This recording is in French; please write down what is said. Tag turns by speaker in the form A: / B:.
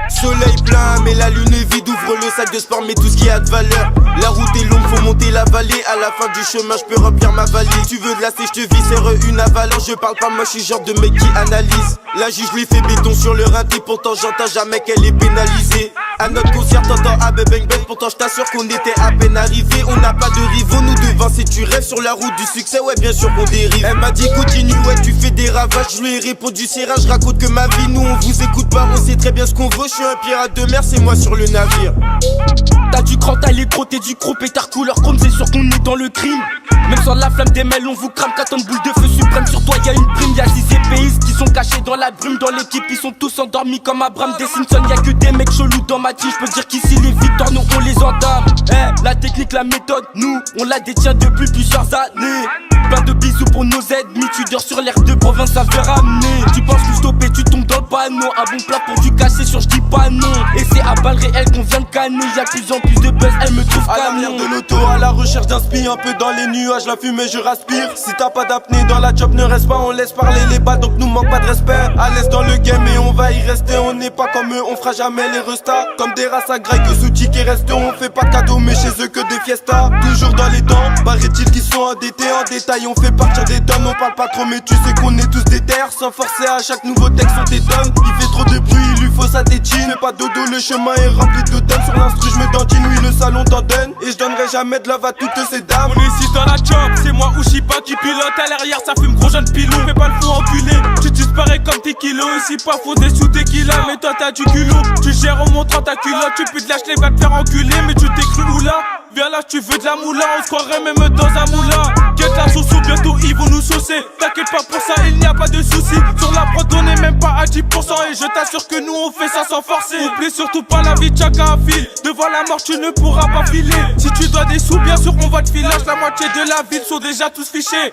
A: Soleil plein, mais la lune est vide. Ouvre le sac de sport, mais tout ce qui a de valeur. La route est longue, faut monter la vallée. À la fin du chemin, je peux remplir ma valise. Tu veux de la je te viscère une avalanche. Je parle pas, moi je suis genre de mec qui analyse. La juge lui fait béton sur le rinté. Pourtant j'entends jamais qu'elle est pénalisée. À notre concert, t'entends Abe Bang Bang. Pourtant je t'assure qu'on était à peine arrivés. On n'a pas de rivaux, nous devant si tu rêves sur la route du succès, ouais bien sûr qu'on dérive. Elle m'a dit continue, ouais tu fais des ravages. Je lui ai répondu c'est rare, je raconte que ma vie. Nous on vous écoute pas, on sait très bien ce qu'on veut. Je suis un pirate de mer, c'est moi sur le navire.
B: T'as du cran, t'as les gros, t'es du gros pétard couleur chrome, c'est sûr qu'on est dans le crime. Même sans la flamme des mails, on vous crame. 4 boule de feu suprême, sur toi y'a une prime. Y'a 6 épéistes qui sont cachés dans la brume. Dans l'équipe, ils sont tous endormis comme Abraham des Simpsons. Y'a que des mecs chelous dans ma team. J'peux dire qu'ici les victoires, nous on les entame. La technique, la méthode, nous on la détient depuis plusieurs années. Plein de bisous pour nos ennemis. Tu dors sur l'air de province, ça fait ramener. Tu penses que stopper, tu tombes dans le panneau. Un bon plat pour du cacher sur j'dis pas non. Et c'est à balles réelles qu'on vient de canner. Y'a de plus en plus de buzz, elle me trouve
A: à l'arrière de l'auto, à la recherche d'inspi. Un peu dans les nuages, la fumée je raspire. Si t'as pas d'apnée dans la job, ne reste pas. On laisse parler les balles, donc nous manque pas de respect. À l'aise dans le game et on va y rester. On n'est pas comme eux, on fera jamais les restas. Comme des races à grec, sous qui restent. On fait pas de cadeaux, mais chez eux que des fiestas. Toujours dans les temps, paraît-il qu'ils sont endettés. En détail, on fait partir des tonnes. On parle pas trop, mais tu sais qu'on est tous des terres. Sans forcer à chaque nouveau texte, on t'étonne. Il fait trop de bruit, il lui faut sa tétine. Fais pas dodo, le chemin est rempli d'automne. Sur l'instru, je me dentine, oui, le salon t'en donne. Et je donnerai jamais de love à toutes ces dames.
C: On est ici dans la job, c'est moi ou Shiba qui pilote. À l'arrière, ça fume gros jeune pilot. Fais pas le fou enculé, tu disparais comme tes kilos. Ici, pas faux des sous tes kilos. Mais toi, t'as du culot, tu gères en montrant ta culotte. Tu peux te lâcher, va te faire enculer. Mais tu t'es cru où là? Viens là, tu veux de la moula, on se croirait même dans un moulin. Guette la sauce, bientôt ils vont nous saucer. T'inquiète pas pour ça, il n'y a pas de soucis. Sur la prod, on est même pas à 10%. Et je t'assure que nous on fait ça sans forcer. Oublie surtout pas la vie de chacun file. Devant la mort, tu ne pourras pas filer. Si tu dois des sous, bien sûr on va te filer. La moitié de la ville sont déjà tous fichés.